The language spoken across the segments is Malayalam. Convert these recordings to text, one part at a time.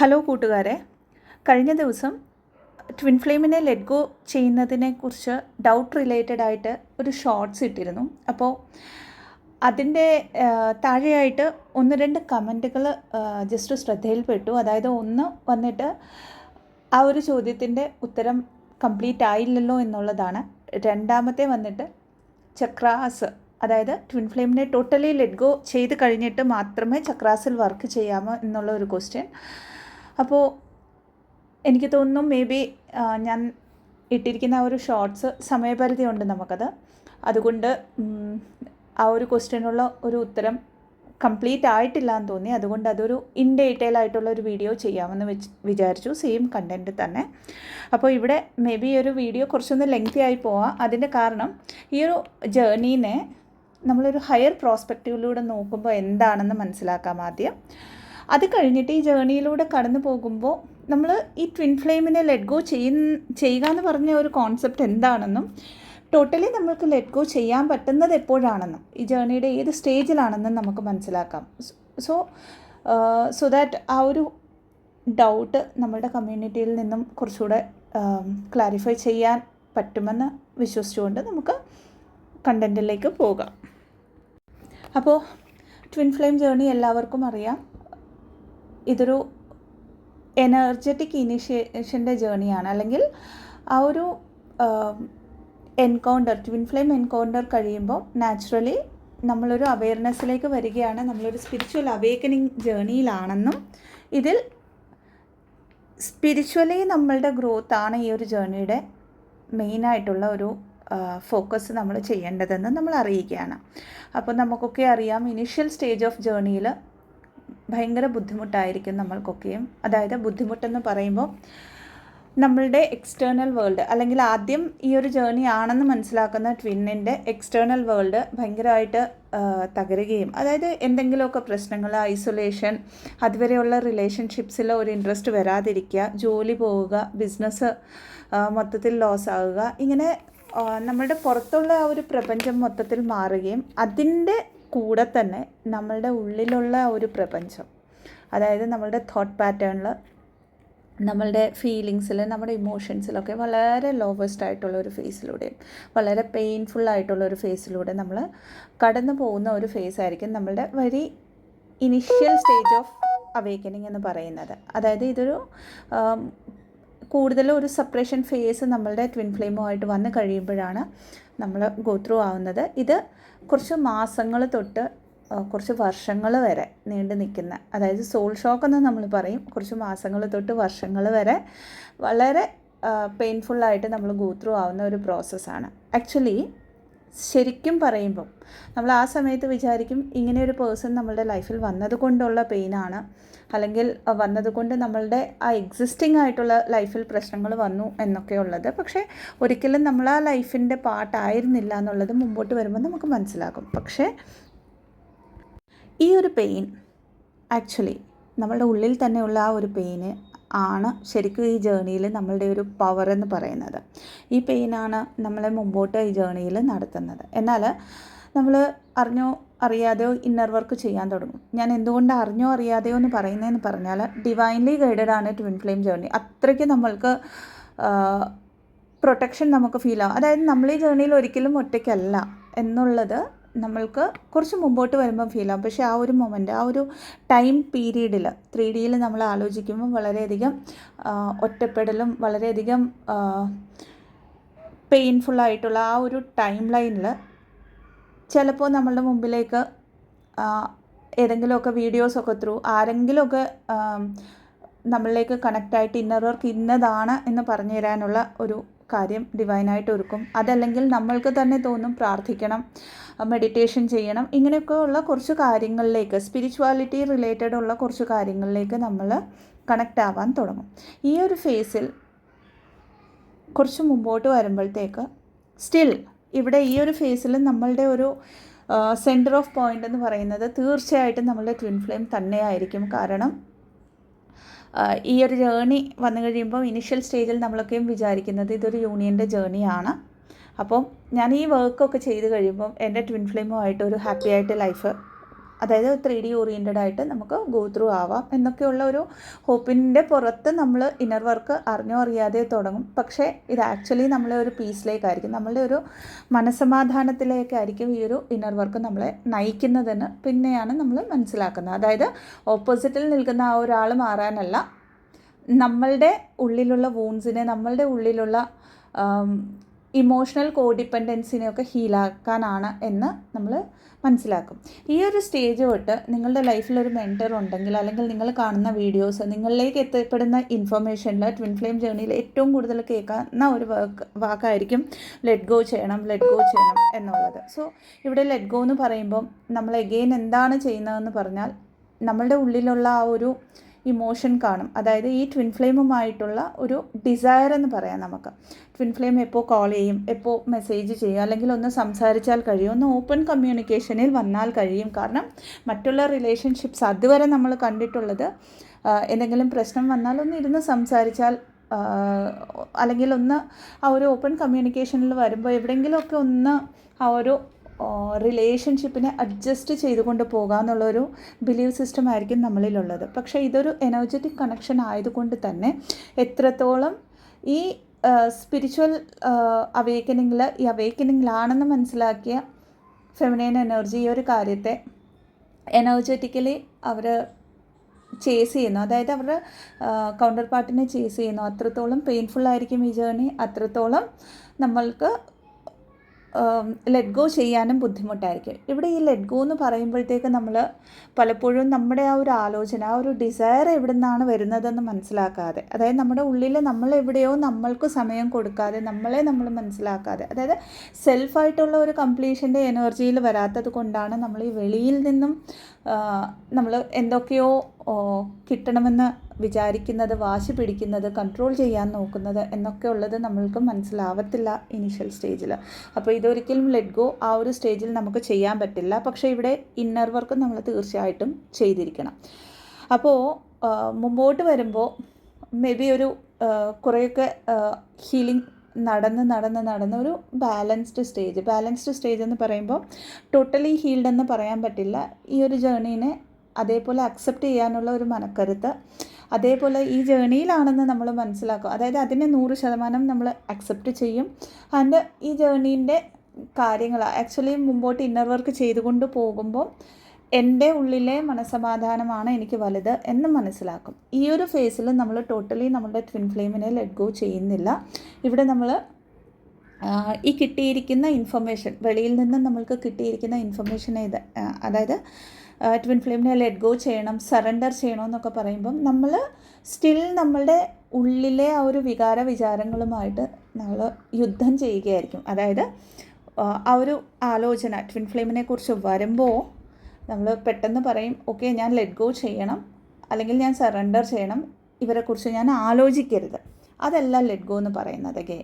ഹലോ കൂട്ടുകാരെ, കഴിഞ്ഞ ദിവസം ട്വിൻ ഫ്ലെയിമിനെ ലെറ്റ് ഗോ ചെയ്യുന്നതിനെക്കുറിച്ച് ഡൗട്ട് റിലേറ്റഡ് ആയിട്ട് ഒരു ഷോർട്സ് ഇട്ടിരുന്നു. അപ്പോൾ അതിൻ്റെ താഴെയായിട്ട് ഒന്ന് രണ്ട് കമൻറ്റുകൾ ജസ്റ്റ് ശ്രദ്ധയിൽപ്പെട്ടു. അതായത് ഒന്ന് വന്നിട്ട് ആ ഒരു ചോദ്യത്തിൻ്റെ ഉത്തരം കംപ്ലീറ്റ് ആയില്ലല്ലോ എന്നുള്ളതാണ്. രണ്ടാമത്തെ വന്നിട്ട് ചക്രാസ്, അതായത് ട്വിൻ ഫ്ലെയിമിനെ ടോട്ടലി ലെറ്റ് ഗോ ചെയ്ത് കഴിഞ്ഞിട്ട് മാത്രമേ ചക്രാസിൽ വർക്ക് ചെയ്യാമോ എന്നുള്ള ഒരു ക്വസ്റ്റ്യൻ. അപ്പോൾ എനിക്ക് തോന്നുന്നു മേ ബി ഞാൻ ഇട്ടിരിക്കുന്ന ആ ഒരു ഷോർട്സ് സമയപരിധി ഉണ്ട് നമുക്കത്. അതുകൊണ്ട് ആ ഒരു ക്വസ്റ്റ്യനുള്ള ഒരു ഉത്തരം കംപ്ലീറ്റ് ആയിട്ടില്ല എന്ന് തോന്നി. അതുകൊണ്ട് അതൊരു ഇൻ ഡീറ്റെയിൽ ആയിട്ടുള്ള ഒരു വീഡിയോ ചെയ്യാമെന്ന് വിചാരിച്ചു, സെയിം കണ്ടൻറ്റ് തന്നെ. അപ്പോൾ ഇവിടെ മേ ബി ഒരു വീഡിയോ കുറച്ചൊന്ന് ലെങ്തി ആയി പോവാം. അതിൻ്റെ കാരണം ഈ ഒരു ജേർണീനെ നമ്മളൊരു ഹയർ പ്രോസ്പെക്റ്റീവിലൂടെ നോക്കുമ്പോൾ എന്താണെന്ന് മനസ്സിലാക്കാം ആദ്യം. അത് കഴിഞ്ഞിട്ട് ഈ ജേർണിയിലൂടെ കടന്നു പോകുമ്പോൾ നമ്മൾ ഈ ട്വിൻ ഫ്ലെയിമിനെ ലെറ്റ് ഗോ ചെയ്യുക എന്ന് പറഞ്ഞ ഒരു കോൺസെപ്റ്റ് എന്താണെന്നും ടോട്ടലി നമ്മൾക്ക് ലെറ്റ് ഗോ ചെയ്യാൻ പറ്റുന്നത് എപ്പോഴാണെന്നും ഈ ജേർണിയുടെ ഏത് സ്റ്റേജിലാണെന്നും നമുക്ക് മനസ്സിലാക്കാം. സോ ദാറ്റ് ആ ഒരു ഡൗട്ട് നമ്മുടെ കമ്മ്യൂണിറ്റിയിൽ നിന്നും കുറച്ചുകൂടെ ക്ലാരിഫൈ ചെയ്യാൻ പറ്റുമെന്ന് വിശ്വസിച്ചുകൊണ്ട് നമുക്ക് കണ്ടൻറ്റിലേക്ക് പോകാം. അപ്പോൾ ട്വിൻ ഫ്ലെയിം ജേർണി എല്ലാവർക്കും അറിയാം, ഇതൊരു എനർജറ്റിക് ഇനിഷ്യേഷൻ്റെ ജേർണിയാണ്. അല്ലെങ്കിൽ ആ ഒരു എൻകൗണ്ടർ, ട്വിൻ ഫ്ലെയിം എൻകൗണ്ടർ കഴിയുമ്പോൾ നാച്ചുറലി നമ്മളൊരു അവെയർനെസ്സിലേക്ക് വരികയാണ്, നമ്മളൊരു സ്പിരിച്വൽ അവേക്കനിങ് ജേർണിയിലാണെന്നും ഇതിൽ സ്പിരിച്വലി നമ്മളുടെ ഗ്രോത്താണ് ഈ ഒരു ജേർണിയുടെ മെയിനായിട്ടുള്ള ഒരു ഫോക്കസ് നമ്മൾ ചെയ്യേണ്ടതെന്ന് നമ്മൾ അറിയിക്കുകയാണ്. അപ്പോൾ നമുക്കൊക്കെ അറിയാം, ഇനീഷ്യൽ സ്റ്റേജ് ഓഫ് ജേർണിയിൽ ഭയങ്കര ബുദ്ധിമുട്ടായിരിക്കും നമ്മൾക്കൊക്കെയും. അതായത് ബുദ്ധിമുട്ടെന്ന് പറയുമ്പോൾ നമ്മളുടെ എക്സ്റ്റേണൽ വേൾഡ്, അല്ലെങ്കിൽ ആദ്യം ഈ ഒരു ജേർണി ആണെന്ന് മനസ്സിലാക്കുന്ന ട്വിന്നിൻ്റെ എക്സ്റ്റേണൽ വേൾഡ് ഭയങ്കരമായിട്ട് തകരുകയും, അതായത് എന്തെങ്കിലുമൊക്കെ പ്രശ്നങ്ങൾ, ഐസൊലേഷൻ, അതുവരെയുള്ള റിലേഷൻഷിപ്സിൽ ഒരു ഇൻട്രസ്റ്റ് വരാതിരിക്കുക, ജോലി പോവുക, ബിസിനസ് മൊത്തത്തിൽ ലോസ് ആവുക, ഇങ്ങനെ നമ്മളുടെ പുറത്തുള്ള ആ ഒരു പ്രപഞ്ചം മൊത്തത്തിൽ മാറുകയും അതിൻ്റെ കൂടെ തന്നെ നമ്മളുടെ ഉള്ളിലുള്ള ഒരു പ്രപഞ്ചം, അതായത് നമ്മളുടെ തോട്ട് പാറ്റേണിൽ, നമ്മളുടെ ഫീലിങ്സിൽ, നമ്മുടെ ഇമോഷൻസിലൊക്കെ വളരെ ലോവസ്റ്റ് ആയിട്ടുള്ള ഒരു ഫേസിലൂടെയും വളരെ പെയിൻഫുള്ളായിട്ടുള്ള ഒരു ഫേസിലൂടെ നമ്മൾ കടന്നു പോകുന്ന ഒരു ഫേസ് ആയിരിക്കും നമ്മളുടെ very initial stage of awakening എന്ന് പറയുന്നത്. അതായത് ഇതൊരു കൂടുതലും ഒരു സെപ്പറേഷൻ ഫേസ് നമ്മളുടെ ട്വിൻ ഫ്ലെയിമുമായിട്ട് വന്ന് കഴിയുമ്പോഴാണ് നമ്മൾ ഗോ ത്രൂ ആവുന്നത്. ഇത് കുറച്ച് മാസങ്ങൾ തൊട്ട് കുറച്ച് വർഷങ്ങൾ വരെ നീണ്ടു നിൽക്കുന്ന, അതായത് സോൾ ഷോക്ക് എന്ന് നമ്മൾ പറയും, കുറച്ച് മാസങ്ങൾ തൊട്ട് വർഷങ്ങൾ വരെ വളരെ പെയിൻഫുള്ളായിട്ട് നമ്മൾ ഗോ ത്രൂ ആവുന്ന ഒരു പ്രോസസ്സാണ്. ആക്ച്വലി ശരിക്കും പറയുമ്പം നമ്മൾ ആ സമയത്ത് വിചാരിക്കും ഇങ്ങനെ ഒരു പേഴ്സൺ നമ്മളുടെ ലൈഫിൽ വന്നത് കൊണ്ടുള്ള പെയിനാണ്, അല്ലെങ്കിൽ വന്നതുകൊണ്ട് നമ്മളുടെ ആ എക്സിസ്റ്റിംഗ് ആയിട്ടുള്ള ലൈഫിൽ പ്രശ്നങ്ങൾ വന്നു എന്നൊക്കെ ഉള്ളത്. പക്ഷേ ഒരിക്കലും നമ്മൾ ആ ലൈഫിൻ്റെ പാർട്ടായിരുന്നില്ല എന്നുള്ളത് മുമ്പോട്ട് വരുമ്പോൾ നമുക്ക് മനസ്സിലാകും. പക്ഷേ ഈ ഒരു പെയിൻ ആക്ച്വലി നമ്മളുടെ ഉള്ളിൽ തന്നെയുള്ള ആ ഒരു പെയിന് ആണ് ശരിക്കും ഈ ജേർണിയിൽ നമ്മളുടെ ഒരു പവർ എന്ന് പറയുന്നത്. ഈ പെയിനാണ് നമ്മളെ മുമ്പോട്ട് ഈ ജേർണിയിൽ നടത്തുന്നത്. എന്നാൽ നമ്മൾ അറിഞ്ഞോ അറിയാതെയോ ഇന്നർ വർക്ക് ചെയ്യാൻ തുടങ്ങും. ഞാൻ എന്തുകൊണ്ട് അറിഞ്ഞോ അറിയാതെയോ എന്ന് പറയുന്നതെന്ന് പറഞ്ഞാൽ ഡിവൈൻലി ഗൈഡഡ് ആണ് ട്വിൻ ഫ്ലെയിം ജേർണി. അത്രയ്ക്ക് നമ്മൾക്ക് പ്രൊട്ടക്ഷൻ നമുക്ക് ഫീൽ ആവും. അതായത് നമ്മൾ ഈ ജേർണിയിൽ ഒരിക്കലും ഒറ്റയ്ക്കല്ല എന്നുള്ളത് നമ്മൾക്ക് കുറച്ച് മുമ്പോട്ട് വരുമ്പം ഫീൽ ആവും. പക്ഷേ ആ ഒരു മൊമെൻറ്റ്, ആ ഒരു ടൈം പീരീഡിൽ 3Dയിൽ നമ്മൾ ആലോചിക്കുമ്പോൾ വളരെയധികം ഒറ്റപ്പെടലും വളരെയധികം പെയിൻഫുള്ളായിട്ടുള്ള ആ ഒരു ടൈം ലൈനിൽ ചിലപ്പോൾ നമ്മളുടെ മുമ്പിലേക്ക് ഏതെങ്കിലുമൊക്കെ വീഡിയോസൊക്കെ ത്രൂ ആരെങ്കിലുമൊക്കെ നമ്മളിലേക്ക് കണക്റ്റായിട്ട് ഇന്നർ വർക്ക് ഇന്നതാണ് എന്ന് പറഞ്ഞു തരാനുള്ള ഒരു കാര്യം ഡിവൈനായിട്ട് ഒരുക്കും. അതല്ലെങ്കിൽ നമ്മൾക്ക് തന്നെ തോന്നും പ്രാർത്ഥിക്കണം, മെഡിറ്റേഷൻ ചെയ്യണം, ഇങ്ങനെയൊക്കെ ഉള്ള കുറച്ച് കാര്യങ്ങളിലേക്ക്, സ്പിരിച്വാലിറ്റി റിലേറ്റഡ് ഉള്ള കുറച്ച് കാര്യങ്ങളിലേക്ക് നമ്മൾ കണക്റ്റ് ആവാൻ തുടങ്ങും. ഈ ഒരു ഫേസിൽ കുറച്ച് മുമ്പോട്ട് വരുമ്പോഴത്തേക്ക് സ്റ്റിൽ ഇവിടെ ഈ ഒരു ഫേസിൽ നമ്മളുടെ ഒരു സെൻറ്റർ ഓഫ് പോയിൻ്റ് എന്ന് പറയുന്നത് തീർച്ചയായിട്ടും നമ്മളുടെ ട്വിൻ ഫ്ലെയിം തന്നെയായിരിക്കും. കാരണം ഈ ഒരു ജേർണി വന്നു കഴിയുമ്പോൾ ഇനിഷ്യൽ സ്റ്റേജിൽ നമ്മളൊക്കെയും വിചാരിക്കുന്നത് ഇതൊരു യൂണിയൻ്റെ ജേർണിയാണ്. അപ്പം ഞാൻ ഈ വർക്കൊക്കെ ചെയ്ത് കഴിയുമ്പം എൻ്റെ ട്വിൻ ഫ്ലെയിമുമായിട്ട് ഒരു ഹാപ്പി ആയിട്ട് ലൈഫ് അതായത് 3D ഓറിയൻറ്റഡ് ആയിട്ട് നമുക്ക് ഗോ ത്രൂ ആവാം എന്നൊക്കെയുള്ള ഒരു ഹോപ്പിൻ്റെ പുറത്ത് നമ്മൾ ഇന്നർ വർക്ക് അറിഞ്ഞോ അറിയാതെ തുടങ്ങും. പക്ഷേ ഇത് ആക്ച്വലി നമ്മളെ ഒരു പീസിലേക്കായിരിക്കും, നമ്മളുടെ ഒരു മനസ്സമാധാനത്തിലേക്കായിരിക്കും ഈ ഒരു ഇന്നർ വർക്ക് നമ്മളെ നയിക്കുന്നതെന്ന് പിന്നെയാണ് നമ്മൾ മനസ്സിലാക്കുന്നത്. അതായത് ഓപ്പോസിറ്റിൽ നിൽക്കുന്ന ആ ഒരാൾ മാറാനല്ല, നമ്മളുടെ ഉള്ളിലുള്ള വൂൺസിനെ, നമ്മളുടെ ഉള്ളിലുള്ള ഇമോഷണൽ കോഡിപ്പെൻഡൻസിനെയൊക്കെ ഹീലാക്കാനാണ് എന്ന് നമ്മൾ മനസ്സിലാക്കും. ഈ ഒരു സ്റ്റേജ് തൊട്ട് നിങ്ങളുടെ ലൈഫിലൊരു മെൻറ്റർ ഉണ്ടെങ്കിൽ, അല്ലെങ്കിൽ നിങ്ങൾ കാണുന്ന വീഡിയോസ്, നിങ്ങളിലേക്ക് എത്തപ്പെടുന്ന ഇൻഫർമേഷനിൽ ട്വിൻ ഫ്ലെയിം ജേർണിയിൽ ഏറ്റവും കൂടുതൽ കേൾക്കുന്ന ഒരു വാക്കായിരിക്കും ലെറ്റ് ഗോ ചെയ്യണം എന്നുള്ളത്. സോ ഇവിടെ ലെറ്റ് ഗോ എന്ന് പറയുമ്പം നമ്മൾ എഗെയിൻ എന്താണ് ചെയ്യുന്നതെന്ന് പറഞ്ഞാൽ, നമ്മളുടെ ഉള്ളിലുള്ള ആ ഒരു ഇമോഷൻ കാണും. അതായത് ഈ ട്വിൻ ഫ്ലെയിമുമായിട്ടുള്ള ഒരു ഡിസയർ എന്ന് പറയാം നമുക്ക്. ട്വിൻ ഫ്ലെയിം എപ്പോൾ കോൾ ചെയ്യും, എപ്പോൾ മെസ്സേജ് ചെയ്യും, അല്ലെങ്കിൽ ഒന്ന് സംസാരിച്ചാൽ കഴിയും, ഒന്ന് ഓപ്പൺ കമ്മ്യൂണിക്കേഷനിൽ വന്നാൽ കഴിയും. കാരണം മറ്റുള്ള റിലേഷൻഷിപ്സ് അതുവരെ നമ്മൾ കണ്ടിട്ടുള്ളത് എന്തെങ്കിലും പ്രശ്നം വന്നാൽ ഒന്ന് ഇരുന്ന് സംസാരിച്ചാൽ, അല്ലെങ്കിൽ ഒന്ന് ആ ഒരു ഓപ്പൺ കമ്മ്യൂണിക്കേഷനിൽ വരുമ്പോൾ എവിടെയെങ്കിലുമൊക്കെ ഒന്ന് ആ ഒരു റിലേഷൻഷിപ്പിനെ അഡ്ജസ്റ്റ് ചെയ്തുകൊണ്ട് പോകാമെന്നുള്ളൊരു ബിലീവ് സിസ്റ്റം ആയിരിക്കും നമ്മളിലുള്ളത്. പക്ഷേ ഇതൊരു എനർജറ്റിക് കണക്ഷൻ ആയതുകൊണ്ട് തന്നെ എത്രത്തോളം ഈ സ്പിരിച്വൽ അവേക്കനിങ്ങിലാണെന്ന് മനസ്സിലാക്കിയ ഫെമിനൈൻ എനർജി ഈ ഒരു കാര്യത്തെ എനർജറ്റിക്കലി അവർ ചേസ് ചെയ്യുന്നു, അതായത് അവരുടെ കൗണ്ടർ പാർട്ടിനെ ചേസ് ചെയ്യുന്നു. അത്രത്തോളം പെയിൻഫുള്ളായിരിക്കും ഈ ജേർണി, അത്രത്തോളം നമ്മൾക്ക് ലെറ്റ് ഗോ ചെയ്യാനും ബുദ്ധിമുട്ടായിരിക്കും. ഇവിടെ ഈ ലെറ്റ് ഗോ എന്ന് പറയുമ്പോഴത്തേക്ക് നമ്മൾ പലപ്പോഴും നമ്മുടെ ആ ഒരു ആലോചന, ആ ഒരു ഡിസയർ എവിടെ നിന്നാണ് വരുന്നതെന്ന് മനസ്സിലാക്കാതെ, അതായത് നമ്മുടെ ഉള്ളിൽ നമ്മളെവിടെയോ നമ്മൾക്ക് സമയം കൊടുക്കാതെ, നമ്മളെ നമ്മൾ മനസ്സിലാക്കാതെ, അതായത് സെൽഫായിട്ടുള്ള ഒരു കംപ്ലീഷൻ്റെ എനർജിയിൽ വരാത്തത് കൊണ്ടാണ് നമ്മൾ ഈ വെളിയിൽ നിന്നും നമ്മൾ എന്തൊക്കെയോ കിട്ടണമെന്ന് വിചാരിക്കുന്നത്, വാശി പിടിക്കുന്നത്, കൺട്രോൾ ചെയ്യാൻ നോക്കുന്നത് എന്നൊക്കെ ഉള്ളത് നമ്മൾക്ക് മനസ്സിലാവത്തില്ല ഇനീഷ്യൽ സ്റ്റേജിൽ. അപ്പോൾ ഇതൊരിക്കലും ലെറ്റ് ഗോ ആ ഒരു സ്റ്റേജിൽ നമുക്ക് ചെയ്യാൻ പറ്റില്ല. പക്ഷേ ഇവിടെ ഇന്നർ വർക്ക് നമ്മൾ തീർച്ചയായിട്ടും ചെയ്തിരിക്കണം. അപ്പോൾ മുമ്പോട്ട് വരുമ്പോൾ മേ ബി ഒരു കുറേയൊക്കെ ഹീലിംഗ് നടന്ന് ഒരു ബാലൻസ്ഡ് സ്റ്റേജ് എന്ന് പറയുമ്പോൾ ടോട്ടലി ഹീൽഡ് എന്ന് പറയാൻ പറ്റില്ല. ഈ ഒരു ജേർണീനെ അതേപോലെ അക്സെപ്റ്റ് ചെയ്യാനുള്ള ഒരു മനക്കരുത്ത്, അതേപോലെ ഈ ജേർണിയിലാണെന്ന് നമ്മൾ മനസ്സിലാക്കും. അതായത് അതിനെ 100% നമ്മൾ അക്സെപ്റ്റ് ചെയ്യും. ആൻഡ് ഈ ജേർണീൻ്റെ കാര്യങ്ങൾ ആക്ച്വലി മുമ്പോട്ട് ഇന്നർ വർക്ക് ചെയ്തുകൊണ്ട് പോകുമ്പോൾ എൻ്റെ ഉള്ളിലെ മനസ്സമാധാനമാണ് എനിക്ക് വലുത് എന്ന് മനസ്സിലാക്കും. ഈ ഒരു ഫേസിൽ നമ്മൾ ടോട്ടലി നമ്മുടെ ട്വിൻ ഫ്ലെയിമിനെ ലെറ്റ് ഗോ ചെയ്യുന്നില്ല. ഇവിടെ നമ്മൾ ഈ കിട്ടിയിരിക്കുന്ന ഇൻഫർമേഷൻ, വെളിയിൽ നിന്നും നമ്മൾക്ക് കിട്ടിയിരിക്കുന്ന ഇൻഫർമേഷൻ അതായത് ട്വിൻ ഫ്ലെയിമിനെ ലെറ്റ് ഗോ ചെയ്യണം, സറണ്ടർ ചെയ്യണമെന്നൊക്കെ പറയുമ്പം നമ്മൾ സ്റ്റിൽ നമ്മളുടെ ഉള്ളിലെ ആ ഒരു വിചാരങ്ങളുമായിട്ട് നമ്മൾ യുദ്ധം ചെയ്യുകയായിരിക്കും. അതായത് ആ ഒരു ആലോചന ട്വിൻ ഫ്ലെയിമിനെ കുറിച്ച് വരുമ്പോൾ നമ്മൾ പെട്ടെന്ന് പറയും, ഓക്കെ ഞാൻ ലെറ്റ് ഗോ ചെയ്യണം, അല്ലെങ്കിൽ ഞാൻ സറണ്ടർ ചെയ്യണം, ഇവരെക്കുറിച്ച് ഞാൻ ആലോചിക്കരുത്. അതല്ല ലെറ്റ് ഗോ എന്ന് പറയുന്നത്.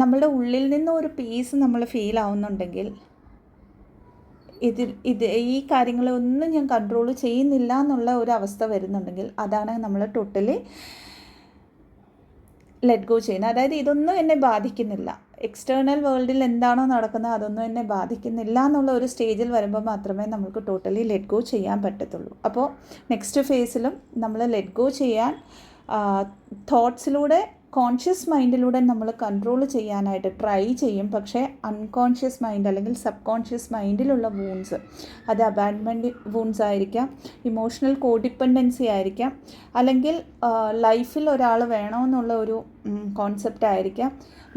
നമ്മളുടെ ഉള്ളിൽ നിന്ന് ഒരു പീസ് നമ്മൾ ഫീൽ ആവുന്നുണ്ടെങ്കിൽ, ഈ കാര്യങ്ങളൊന്നും ഞാൻ കൺട്രോൾ ചെയ്യുന്നില്ല എന്നുള്ള ഒരു അവസ്ഥ വരുന്നുണ്ടെങ്കിൽ, അതാണ് നമ്മൾ ടോട്ടലി ലെറ്റ് ഗോ ചെയ്യുന്നത്. അതായത് ഇതൊന്നും എന്നെ ബാധിക്കുന്നില്ല, എക്സ്റ്റേണൽ വേൾഡിൽ എന്താണോ നടക്കുന്നത് അതൊന്നും എന്നെ ബാധിക്കുന്നില്ല എന്നുള്ള ഒരു സ്റ്റേജിൽ വരുമ്പോൾ മാത്രമേ നമുക്ക് ടോട്ടലി ലെറ്റ് ഗോ ചെയ്യാൻ പറ്റത്തുള്ളൂ. അപ്പോൾ നെക്സ്റ്റ് ഫേസിലും നമ്മൾ ലെറ്റ് ഗോ ചെയ്യാൻ തോട്ട്സിലൂടെ, കോൺഷ്യസ് മൈൻഡിലൂടെ നമ്മൾ കൺട്രോൾ ചെയ്യാനായിട്ട് ട്രൈ ചെയ്യും. പക്ഷേ അൺകോൺഷ്യസ് മൈൻഡ് അല്ലെങ്കിൽ സബ് കോൺഷ്യസ് മൈൻഡിലുള്ള വൂൺസ്, അത് അബാൻഡ്മെൻറ്റ് വൂൺസ് ആയിരിക്കാം, ഇമോഷണൽ കോഡിപ്പെൻഡൻസി ആയിരിക്കാം, അല്ലെങ്കിൽ ലൈഫിൽ ഒരാൾ വേണമെന്നുള്ള ഒരു കോൺസെപ്റ്റ് ആയിരിക്കാം,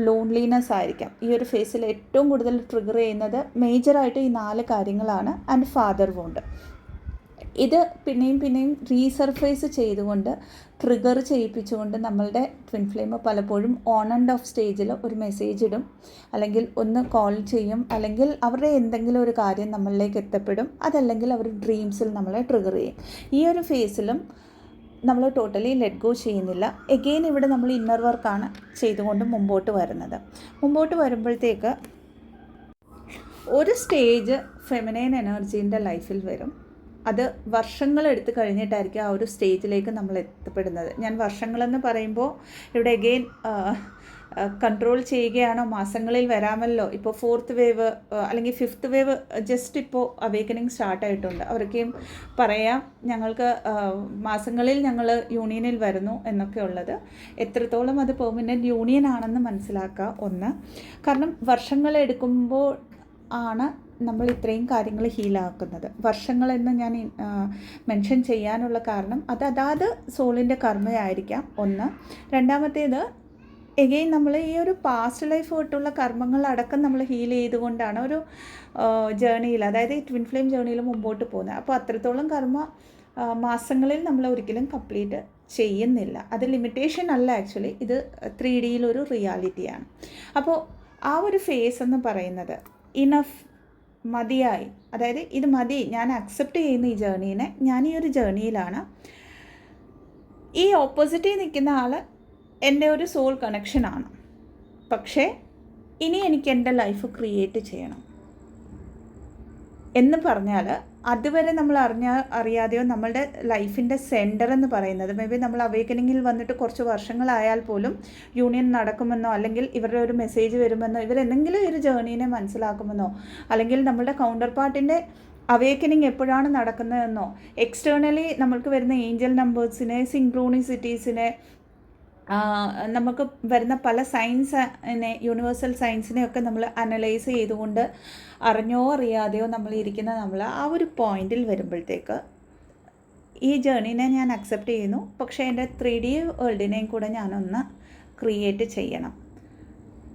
ലോൺലിനെസ് ആയിരിക്കാം. ഈ ഒരു ഫേസിൽ ഏറ്റവും കൂടുതൽ ട്രിഗർ ചെയ്യുന്നത് മേജറായിട്ട് ഈ 4 കാര്യങ്ങളാണ്. ആൻഡ് ഫാദർ വോണ്ട് ഇത് പിന്നെയും റീസർഫേസ് ചെയ്തുകൊണ്ട്, ട്രിഗർ ചെയ്യിപ്പിച്ചുകൊണ്ട് നമ്മളുടെ ട്വിൻ ഫ്ലെയിം പലപ്പോഴും ഓൺ ആൻഡ് ഓഫ് സ്റ്റേജിൽ ഒരു മെസ്സേജ് ഇടും, അല്ലെങ്കിൽ ഒന്ന് കോൾ ചെയ്യും, അല്ലെങ്കിൽ അവരുടെ എന്തെങ്കിലും ഒരു കാര്യം നമ്മളിലേക്ക് എത്തപ്പെടും, അതല്ലെങ്കിൽ അവർ ഡ്രീംസിൽ നമ്മളെ ട്രിഗർ ചെയ്യും. ഈ ഒരു ഫേസിലും നമ്മൾ ടോട്ടലി ലെറ്റ് ഗോ ചെയ്യുന്നില്ല. എഗെയിൻ ഇവിടെ നമ്മൾ ഇന്നർ വർക്കാണ് ചെയ്തുകൊണ്ട് മുമ്പോട്ട് വരുന്നത്. മുമ്പോട്ട് വരുമ്പോഴത്തേക്ക് ഒരു സ്റ്റേജ് ഫെമിനൈൻ എനർജീൻ്റെ ലൈഫിൽ വരും. അത് വർഷങ്ങളെടുത്ത് കഴിഞ്ഞിട്ടായിരിക്കും ആ ഒരു സ്റ്റേജിലേക്ക് നമ്മൾ എത്തപ്പെടുന്നത്. ഞാൻ വർഷങ്ങളെന്ന് പറയുമ്പോൾ ഇവിടെ അഗെയിൻ കൺട്രോൾ ചെയ്യുകയാണോ, മാസങ്ങളിൽ വരാമല്ലോ. ഇപ്പോൾ 4th വേവ് അല്ലെങ്കിൽ 5th വേവ് ജസ്റ്റ് ഇപ്പോൾ അവേക്കനിങ് സ്റ്റാർട്ടായിട്ടുണ്ട്. അവരൊക്കെയും പറയാം ഞങ്ങൾക്ക് മാസങ്ങളിൽ ഞങ്ങൾ യൂണിയനിൽ വരുന്നു എന്നൊക്കെ ഉള്ളത്. എത്രത്തോളം അത് പെർമനൻറ്റ് യൂണിയൻ ആണെന്ന് മനസ്സിലാക്കുക ഒന്ന്. കാരണം വർഷങ്ങളെടുക്കുമ്പോൾ ആണ് നമ്മൾ ഇത്രയും കാര്യങ്ങൾ ഹീലാക്കുന്നത്. വർഷങ്ങളെന്ന് ഞാൻ മെൻഷൻ ചെയ്യാനുള്ള കാരണം അതാത് സോളിൻ്റെ കർമ്മയായിരിക്കാം ഒന്ന്. രണ്ടാമത്തേത് എഗെയിൻ നമ്മൾ ഈ ഒരു പാസ്റ്റ് ലൈഫ് തൊട്ടുള്ള കർമ്മങ്ങളടക്കം നമ്മൾ ഹീൽ ചെയ്തുകൊണ്ടാണ് ഒരു ജേണിയിൽ, അതായത് ഈ ട്വിൻ ഫ്ലെയിം ജേണിയിൽ മുമ്പോട്ട് പോകുന്നത്. അപ്പോൾ അത്രത്തോളം കർമ്മ മാസങ്ങളിൽ നമ്മൾ ഒരിക്കലും കംപ്ലീറ്റ് ചെയ്യുന്നില്ല. അത് ലിമിറ്റേഷൻ അല്ല, ആക്ച്വലി ഇത് 3Dയിലൊരു റിയാലിറ്റിയാണ്. അപ്പോൾ ആ ഒരു ഫേസ് എന്ന് പറയുന്നത് ഇനഫ്, മതിയായി, അതായത് ഇത് മതി, ഞാൻ അക്സെപ്റ്റ് ചെയ്യുന്ന ഈ ജേർണീനെ, ഞാൻ ഈ ഒരു ജേർണിയിലാണ്. ഈ ഓപ്പോസിറ്റിൽ നിൽക്കുന്ന ആൾ എൻ്റെ ഒരു സോൾ കണക്ഷനാണ്. പക്ഷേ ഇനി എനിക്ക് എൻ്റെ ലൈഫ് ക്രിയേറ്റ് ചെയ്യണം എന്ന് പറഞ്ഞാൽ അതുവരെ നമ്മൾ അറിയാതെയോ നമ്മളുടെ ലൈഫിൻ്റെ സെൻറ്റർ എന്ന് പറയുന്നത്, മേ ബി നമ്മൾ അവേക്കനിങ്ങിൽ വന്നിട്ട് കുറച്ച് വർഷങ്ങളായാൽ പോലും യൂണിയൻ നടക്കുമെന്നോ, അല്ലെങ്കിൽ ഇവരുടെ ഒരു മെസ്സേജ് വരുമെന്നോ, ഇവരെന്തെങ്കിലും ഒരു ജേർണീനെ മനസ്സിലാക്കുമെന്നോ, അല്ലെങ്കിൽ നമ്മളുടെ കൗണ്ടർ പാർട്ടിൻ്റെ അവേക്കനിങ് എപ്പോഴാണ് നടക്കുന്നതെന്നോ, എക്സ്റ്റേണലി നമ്മൾക്ക് വരുന്ന ഏഞ്ചൽ നമ്പേഴ്സിനെ, സിങ്ക്രോണിസിറ്റീസിനെ, നമുക്ക് വരുന്ന പല സയൻസിനെ, യൂണിവേഴ്സൽ സയൻസിനെയൊക്കെ നമ്മൾ അനലൈസ് ചെയ്തുകൊണ്ട് അറിഞ്ഞോ അറിയാതെയോ നമ്മൾ ആ ഒരു പോയിന്റിൽ വരുമ്പോഴത്തേക്ക് ഈ ജേർണീനെ ഞാൻ അക്സെപ്റ്റ് ചെയ്യുന്നു. പക്ഷേ എൻ്റെ 3D വേൾഡിനെയും കൂടെ ഞാനൊന്ന് ക്രിയേറ്റ് ചെയ്യണം.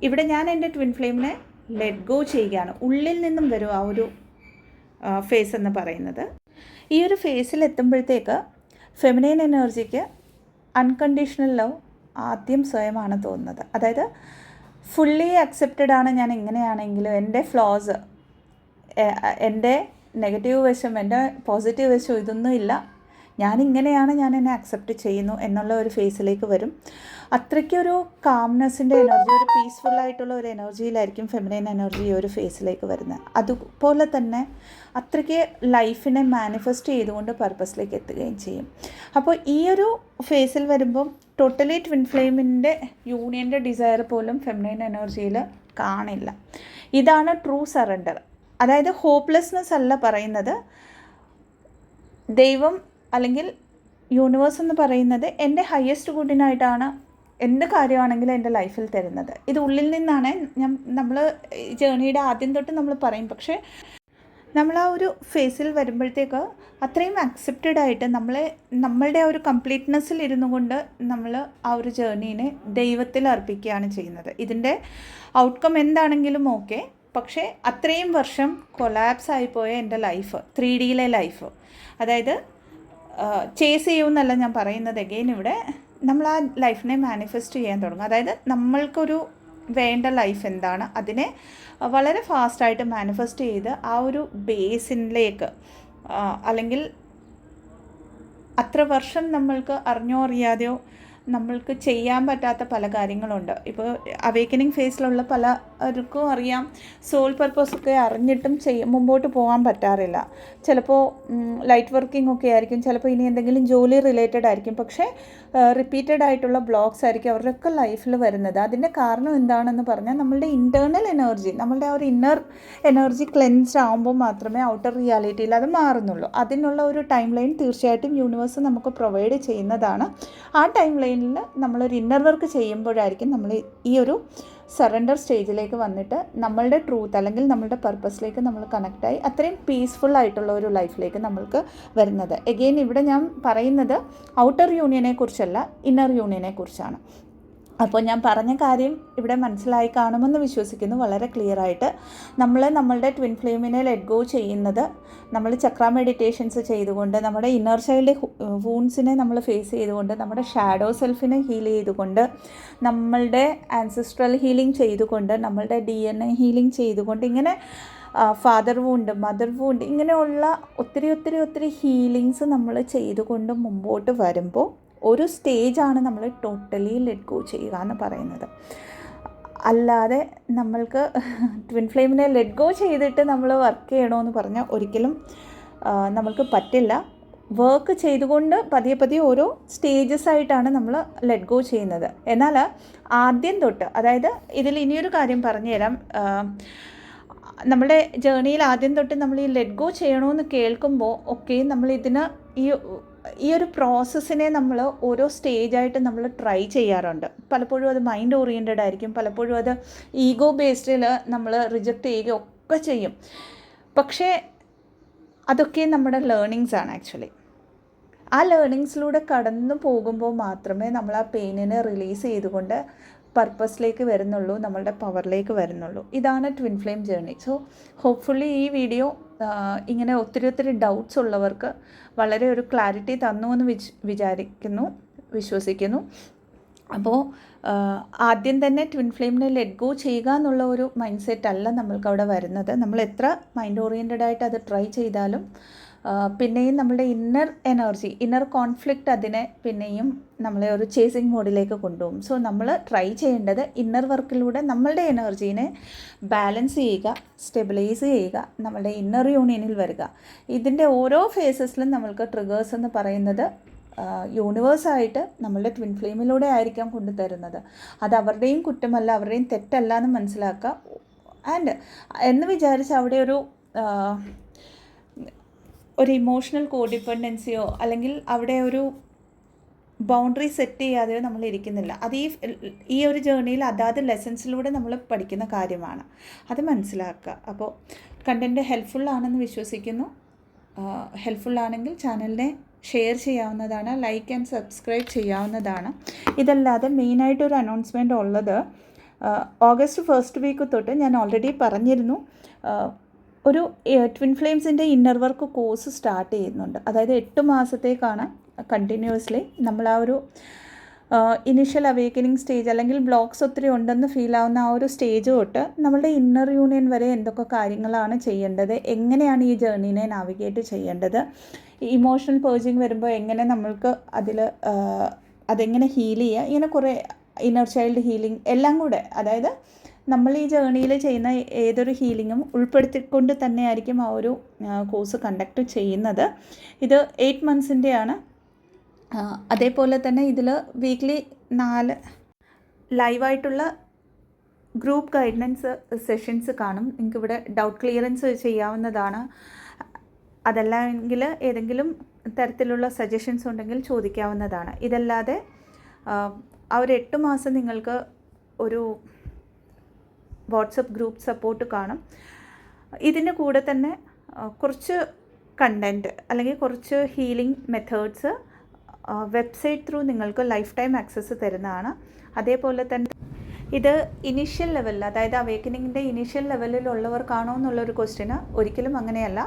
ഇവിടെ ഞാൻ എൻ്റെ ട്വിൻ ഫ്ലെയിമിനെ ലെറ്റ് ഗോ ചെയ്യുകയാണ്. ഉള്ളിൽ നിന്നും വരും ആ ഒരു ഫേസ് എന്ന് പറയുന്നത്. ഈ ഒരു ഫേസിൽ എത്തുമ്പോഴത്തേക്ക് ഫെമിനൈൻ എനർജിക്ക് അൺകണ്ടീഷണൽ ലവ് ആദ്യം സ്വയമാണ് തോന്നുന്നത്. അതായത് ഫുള്ളി അക്സെപ്റ്റഡ് ആണ് ഞാൻ എങ്ങനെയാണെങ്കിലും, എൻ്റെ ഫ്ലോസ്, എൻ്റെ നെഗറ്റീവ് വശം, എൻ്റെ പോസിറ്റീവ് വശം ഇതൊന്നും ഇല്ല, ഞാനിങ്ങനെയാണ്, ഞാൻ എന്നെ അക്സെപ്റ്റ് ചെയ്യുന്നു എന്നുള്ള ഒരു ഫേസിലേക്ക് വരും. അത്രയ്ക്കൊരു കാംനെസ്സിൻ്റെ എനർജി, ഒരു പീസ്ഫുള്ളായിട്ടുള്ള ഒരു എനർജിയിലായിരിക്കും ഫെമിനൈൻ എനർജി ഈ ഒരു ഫേസിലേക്ക് വരുന്നത്. അതുപോലെ തന്നെ അത്രയ്ക്ക് ലൈഫിനെ മാനിഫെസ്റ്റ് ചെയ്തുകൊണ്ട് പർപ്പസിലേക്ക് എത്തുകയും ചെയ്യും. അപ്പോൾ ഈ ഒരു ഫേസിൽ വരുമ്പം ടോട്ടലി ട്വിൻ ഫ്ലെയിമിൻ്റെ യൂണിയൻ്റെ ഡിസയർ പോലും ഫെമിനൈൻ എനർജിയിൽ കാണില്ല. ഇതാണ് ട്രൂ സറണ്ടർ. അതായത് ഹോപ്പ്ലെസ്നെസ് അല്ല പറയുന്നത്, ദൈവം അല്ലെങ്കിൽ യൂണിവേഴ്സ് എന്ന് പറയുന്നത് എൻ്റെ ഹയസ്റ്റ് ഗുഡിനായിട്ടാണ് എന്ത് കാര്യമാണെങ്കിലും എൻ്റെ ലൈഫിൽ തരുന്നത്. ഇത് ഉള്ളിൽ നിന്നാണ് നമ്മൾ ജേർണിയുടെ ആദ്യം തൊട്ട് നമ്മൾ പറയും. പക്ഷേ നമ്മൾ ആ ഒരു ഫേസിൽ വരുമ്പോഴത്തേക്ക് അത്രയും അക്സെപ്റ്റഡ് ആയിട്ട് നമ്മളുടെ ആ ഒരു കംപ്ലീറ്റ്നെസ്സിൽ ഇരുന്നു കൊണ്ട് നമ്മൾ ആ ഒരു ജേർണീനെ ദൈവത്തിൽ അർപ്പിക്കുകയാണ് ചെയ്യുന്നത്. ഇതിൻ്റെ ഔട്ട്കം എന്താണെങ്കിലും ഓക്കെ, പക്ഷേ അത്രയും വർഷം കൊളാപ്സ് ആയിപ്പോയ എൻ്റെ ലൈഫ്, 3Dയിലെ ലൈഫ്, അതായത് ചേസ് ചെയ്യുമെന്നല്ല ഞാൻ പറയുന്നത്. അഗെയിൻ ഇവിടെ നമ്മൾ ആ ലൈഫിനെ മാനിഫെസ്റ്റ് ചെയ്യാൻ തുടങ്ങും. അതായത് നമ്മൾക്കൊരു വേണ്ട ലൈഫ് എന്താണ് അതിനെ വളരെ ഫാസ്റ്റായിട്ട് മാനിഫെസ്റ്റ് ചെയ്ത് ആ ഒരു ബേസിലേക്ക്, അല്ലെങ്കിൽ അത്ര വർഷം നമ്മൾക്ക് അറിഞ്ഞോ അറിയാതെയോ നമ്മൾക്ക് ചെയ്യാൻ പറ്റാത്ത പല കാര്യങ്ങളുണ്ട്. ഇപ്പോൾ അവേക്കനിങ് ഫേസിലുള്ള പലർക്കും അറിയാം, സോൾ പർപ്പസൊക്കെ അറിഞ്ഞിട്ടും മുമ്പോട്ട് പോകാൻ പറ്റാറില്ല. ചിലപ്പോൾ ലൈറ്റ് വർക്കിംഗ് ഒക്കെ ആയിരിക്കും, ചിലപ്പോൾ ഇനി എന്തെങ്കിലും ജോലി റിലേറ്റഡ് ആയിരിക്കും. പക്ഷേ റിപ്പീറ്റഡ് ആയിട്ടുള്ള ബ്ലോക്സ് ആയിരിക്കും അവരുടെയൊക്കെ ലൈഫിൽ വരുന്നത്. അതിൻ്റെ കാരണം എന്താണെന്ന് പറഞ്ഞാൽ നമ്മളുടെ ഇൻറ്റേർണൽ എനർജി, നമ്മളുടെ ആ ഒരു ഇന്നർ എനർജി ക്ലെൻസ്ഡ് ആകുമ്പോൾ മാത്രമേ ഔട്ടർ റിയാലിറ്റിയിൽ അത് മാറുന്നുള്ളൂ. അതിനുള്ള ഒരു ടൈം ലൈൻ തീർച്ചയായിട്ടും യൂണിവേഴ്സ് നമുക്ക് പ്രൊവൈഡ് ചെയ്യുന്നതാണ്. ആ ടൈം ലൈനിൽ നമ്മളൊരു ഇന്നർ വർക്ക് ചെയ്യുമ്പോഴായിരിക്കും നമ്മൾ ഈ ഒരു സറണ്ടർ സ്റ്റേജിലേക്ക് വന്നിട്ട് നമ്മളുടെ ട്രൂത്ത് അല്ലെങ്കിൽ നമ്മളുടെ പർപ്പസിലേക്ക് നമ്മൾ കണക്റ്റായി അത്രയും പീസ്ഫുൾ ആയിട്ടുള്ള ഒരു ലൈഫിലേക്ക് നമ്മൾക്ക് വരുന്നത്. എഗെയിൻ ഇവിടെ ഞാൻ പറയുന്നത് ഔട്ടർ യൂണിയനെ കുറിച്ചല്ല, ഇന്നർ യൂണിയനെ കുറിച്ചാണ്. അപ്പോൾ ഞാൻ പറഞ്ഞ കാര്യം ഇവിടെ മനസ്സിലായി കാണുമെന്ന് വിശ്വസിക്കുന്നു. വളരെ ക്ലിയറായിട്ട് നമ്മളുടെ ട്വിൻ ഫ്ലെയിമിനെ ലെറ്റ് ഗോ ചെയ്യുന്നത് നമ്മൾ ചക്ര മെഡിറ്റേഷൻസ് ചെയ്തുകൊണ്ട്, നമ്മുടെ ഇന്നർ ചൈൽഡ് വൂൺസിനെ നമ്മൾ ഫേസ് ചെയ്തുകൊണ്ട്, നമ്മുടെ ഷാഡോ സെൽഫിനെ ഹീൽ ചെയ്തുകൊണ്ട്, നമ്മളുടെ ആൻസിസ്ട്രൽ ഹീലിംഗ് ചെയ്തുകൊണ്ട്, നമ്മളുടെ DNA ഹീലിംഗ് ചെയ്തുകൊണ്ട്, ഇങ്ങനെ ഫാദർ വൂണ്ട്, മദർ വൂണ്ട്, ഇങ്ങനെയുള്ള ഒത്തിരി ഹീലിങ്സ് നമ്മൾ ചെയ്തുകൊണ്ട് മുമ്പോട്ട് വരുമ്പോൾ ഒരു സ്റ്റേജാണ് നമ്മൾ ടോട്ടലി ലെറ്റ് ഗോ ചെയ്യുക എന്ന് പറയുന്നത്. അല്ലാതെ നമ്മൾക്ക് ട്വിൻ ഫ്ലെയിമിനെ ലെറ്റ് ഗോ ചെയ്തിട്ട് നമ്മൾ വർക്ക് ചെയ്യണമെന്ന് പറഞ്ഞാൽ ഒരിക്കലും നമ്മൾക്ക് പറ്റില്ല. വർക്ക് ചെയ്തുകൊണ്ട് പതിയെ പതിയെ ഓരോ സ്റ്റേജസ് ആയിട്ടാണ് നമ്മൾ ലെറ്റ് ഗോ ചെയ്യുന്നത്. എന്നാൽ ആദ്യം തൊട്ട്, അതായത് ഇതിൽ ഇനിയൊരു കാര്യം പറഞ്ഞു തരാം. നമ്മുടെ ജേണിയിൽ ആദ്യം തൊട്ട് നമ്മൾ ഈ ലെറ്റ് ഗോ ചെയ്യണമെന്ന് കേൾക്കുമ്പോൾ ഒക്കെ നമ്മൾ ഇതിന് ഈ ഒരു പ്രോസസ്സിനെ നമ്മൾ ഓരോ സ്റ്റേജായിട്ട് നമ്മൾ ട്രൈ ചെയ്യാറുണ്ട്. പലപ്പോഴും അത് മൈൻഡ് ഓറിയൻറ്റഡ് ആയിരിക്കും, പലപ്പോഴും അത് ഈഗോ ബേസ്ഡിൽ നമ്മൾ റിജക്റ്റ് ചെയ്യുകയൊക്കെ ചെയ്യും. പക്ഷേ അതൊക്കെ നമ്മുടെ ലേണിങ്സ് ആണ് ആക്ച്വലി. ആ ലേണിങ്സിലൂടെ കടന്നു പോകുമ്പോൾ മാത്രമേ നമ്മൾ ആ പെയിനിനെ റിലീസ് ചെയ്തുകൊണ്ട് പർപ്പസിലേക്ക് വരുന്നുള്ളൂ, നമ്മളുടെ പവറിലേക്ക് വരുന്നുള്ളൂ. ഇതാണ് twin flame journey. So hopefully ഈ വീഡിയോ ഇങ്ങനെ ഒത്തിരി ഡൗട്ട്സ് ഉള്ളവർക്ക് വളരെ ഒരു ക്ലാരിറ്റി തന്നു എന്ന് വിശ്വസിക്കുന്നു. അപ്പോൾ ആദ്യം തന്നെ ട്വിൻ ഫ്ലെയിമിനെ ലെറ്റ് ഗോ ചെയ്യുക എന്നുള്ള ഒരു മൈൻഡ് സെറ്റ് അല്ല നമ്മൾക്ക് അവിടെ വരുന്നത്. നമ്മൾ എത്ര മൈൻഡ് ഓറിയൻറ്റഡ് ആയിട്ട് അത് ട്രൈ ചെയ്താലും പിന്നെയും നമ്മുടെ ഇന്നർ കോൺഫ്ലിക്റ്റ് അതിനെ പിന്നെയും നമ്മളെ ഒരു ചേസിങ് മോഡിലേക്ക് കൊണ്ടുപോകും. സോ നമ്മൾ ട്രൈ ചെയ്യേണ്ടത് ഇന്നർ വർക്കിലൂടെ നമ്മളുടെ എനർജീനെ ബാലൻസ് ചെയ്യുക, സ്റ്റെബിലൈസ് ചെയ്യുക, നമ്മളുടെ ഇന്നർ യൂണിയനിൽ വരിക. ഇതിൻ്റെ ഓരോ ഫേസസിലും നമ്മൾക്ക് ട്രിഗേഴ്സ് എന്ന് പറയുന്നത് യൂണിവേഴ്സായിട്ട് നമ്മളുടെ ട്വിൻ ഫ്ലെയിമിലൂടെ ആയിരിക്കാം കൊണ്ടുതരുന്നത്. അത് അവരുടെയും കുറ്റമല്ല, അവരുടെയും തെറ്റല്ല എന്ന് മനസ്സിലാക്കുക. എന്ന് വിചാരിച്ച് അവിടെ ഒരു ഇമോഷണൽ കോഡിപ്പെൻഡൻസിയോ അല്ലെങ്കിൽ അവിടെ ഒരു ബൗണ്ടറി സെറ്റ് ചെയ്യാതെയോ നമ്മൾ ഇരിക്കുന്നില്ല. അത് ഈ ഒരു ജേർണിയിൽ അതാത് ലെസൺസിലൂടെ നമ്മൾ പഠിക്കുന്ന കാര്യമാണ്, അത് മനസ്സിലാക്കുക. അപ്പോൾ കണ്ടൻറ്റ് ഹെൽപ്ഫുള്ളാണെന്ന് വിശ്വസിക്കുന്നു. ഹെൽപ്ഫുള്ളാണെങ്കിൽ ചാനലിനെ ഷെയർ ചെയ്യാവുന്നതാണ്, ലൈക്ക് ആൻഡ് സബ്സ്ക്രൈബ് ചെയ്യാവുന്നതാണ്. ഇതല്ലാതെ മെയിനായിട്ടൊരു അനൗൺസ്മെൻ്റ് ഉള്ളത്, ഓഗസ്റ്റ് 1st വീക്ക് തൊട്ട് ഞാൻ ഓൾറെഡി പറഞ്ഞിരുന്നു, ഒരു ട്വിൻ ഫ്ലെയിംസിൻ്റെ ഇന്നർ വർക്ക് കോഴ്സ് സ്റ്റാർട്ട് ചെയ്യുന്നുണ്ട്. അതായത് 8 മാസത്തേക്കാണ് കണ്ടിന്യൂസ്ലി നമ്മൾ ആ ഒരു ഇനീഷ്യൽ അവേക്കനിങ് സ്റ്റേജ് അല്ലെങ്കിൽ ബ്ലോക്ക്സ് ഒത്തിരി ഉണ്ടെന്ന് ഫീൽ ആവുന്ന ആ ഒരു സ്റ്റേജ് തൊട്ട് നമ്മളുടെ ഇന്നർ യൂണിയൻ വരെ എന്തൊക്കെ കാര്യങ്ങളാണ് ചെയ്യേണ്ടത്, എങ്ങനെയാണ് ഈ ജേർണീനെ നാവിഗേറ്റ് ചെയ്യേണ്ടത്, ഇമോഷണൽ പേർജിങ് വരുമ്പോൾ എങ്ങനെ നമ്മൾക്ക് അതെങ്ങനെ ഹീൽ ചെയ്യുക, ഇങ്ങനെ കുറേ ഇന്നർ ചൈൽഡ് ഹീലിംഗ് എല്ലാം കൂടെ, അതായത് നമ്മൾ ഈ ജേർണിയിൽ ചെയ്യുന്ന ഏതൊരു ഹീലിങ്ങും ഉൾപ്പെടുത്തിക്കൊണ്ട് തന്നെയായിരിക്കും ആ ഒരു കോഴ്സ് കണ്ടക്ട് ചെയ്യുന്നത്. ഇത് 8 മന്ത്സിൻ്റെയാണ്. അതേപോലെ തന്നെ ഇതിൽ വീക്ക്ലി 4 ലൈവായിട്ടുള്ള ഗ്രൂപ്പ് ഗൈഡൻസ് സെഷൻസ് കാണും. നിങ്ങൾക്കിവിടെ ഡൗട്ട് ക്ലിയറൻസ് ചെയ്യാവുന്നതാണ്. അതല്ലെങ്കിൽ ഏതെങ്കിലും തരത്തിലുള്ള സജഷൻസ് ഉണ്ടെങ്കിൽ ചോദിക്കാവുന്നതാണ്. ഇതല്ലാതെ ആ ഒരു 8 മാസം നിങ്ങൾക്ക് ഒരു വാട്സപ്പ് ഗ്രൂപ്പ് സപ്പോർട്ട് കാണും. ഇതിന് കൂടെ തന്നെ കുറച്ച് കണ്ടൻറ്റ് അല്ലെങ്കിൽ കുറച്ച് ഹീലിംഗ് മെത്തേഡ്സ് വെബ്സൈറ്റ് ത്രൂ നിങ്ങൾക്ക് ലൈഫ് ടൈം ആക്സസ് തരുന്നതാണ്. അതേപോലെ തന്നെ ഇത് ഇനീഷ്യൽ ലെവലിൽ, അതായത് അവേക്കനിങ്ങിൻ്റെ ഇനീഷ്യൽ ലെവലിലുള്ളവർക്കാണോ എന്നുള്ളൊരു ക്വസ്റ്റ്യന് ഒരിക്കലും അങ്ങനെയല്ല.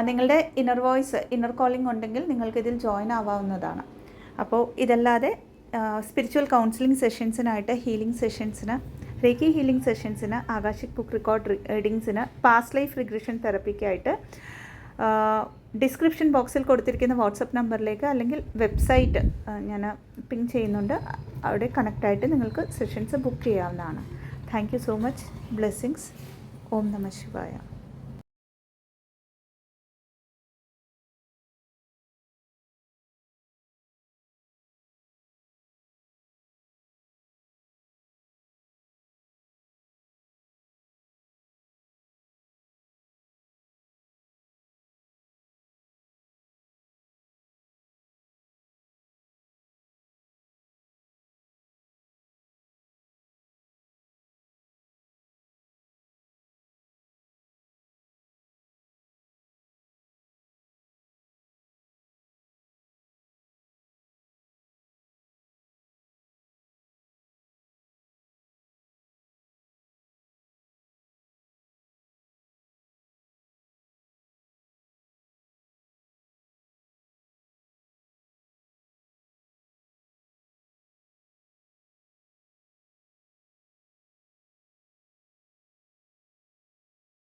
നിങ്ങളുടെ ഇന്നർ വോയിസ്, ഇന്നർ കോളിംഗ് ഉണ്ടെങ്കിൽ നിങ്ങൾക്കിതിൽ ജോയിൻ ആവാവുന്നതാണ്. അപ്പോൾ ഇതല്ലാതെ സ്പിരിച്വൽ കൗൺസിലിംഗ് സെഷൻസിനായിട്ട്, ഹീലിംഗ് സെഷൻസിന്, റേക്കി ഹീലിംഗ് സെഷൻസിന്, ആകാശിക് ബുക്ക് റെക്കോർഡ് റീഡിങ്സിന്, പാസ്റ്റ് ലൈഫ് റിഗ്രഷൻ തെറപ്പിക്കായിട്ട് ഡിസ്ക്രിപ്ഷൻ ബോക്സിൽ കൊടുത്തിരിക്കുന്ന വാട്സപ്പ് നമ്പറിലേക്ക് അല്ലെങ്കിൽ വെബ്സൈറ്റ് ഞാൻ പിൻ ചെയ്യുന്നുണ്ട്, അവിടെ കണക്റ്റായിട്ട് നിങ്ങൾക്ക് സെഷൻസ് ബുക്ക് ചെയ്യാവുന്നതാണ്. Thank you so much. Blessings. ഓം നമഃ ശിവായ.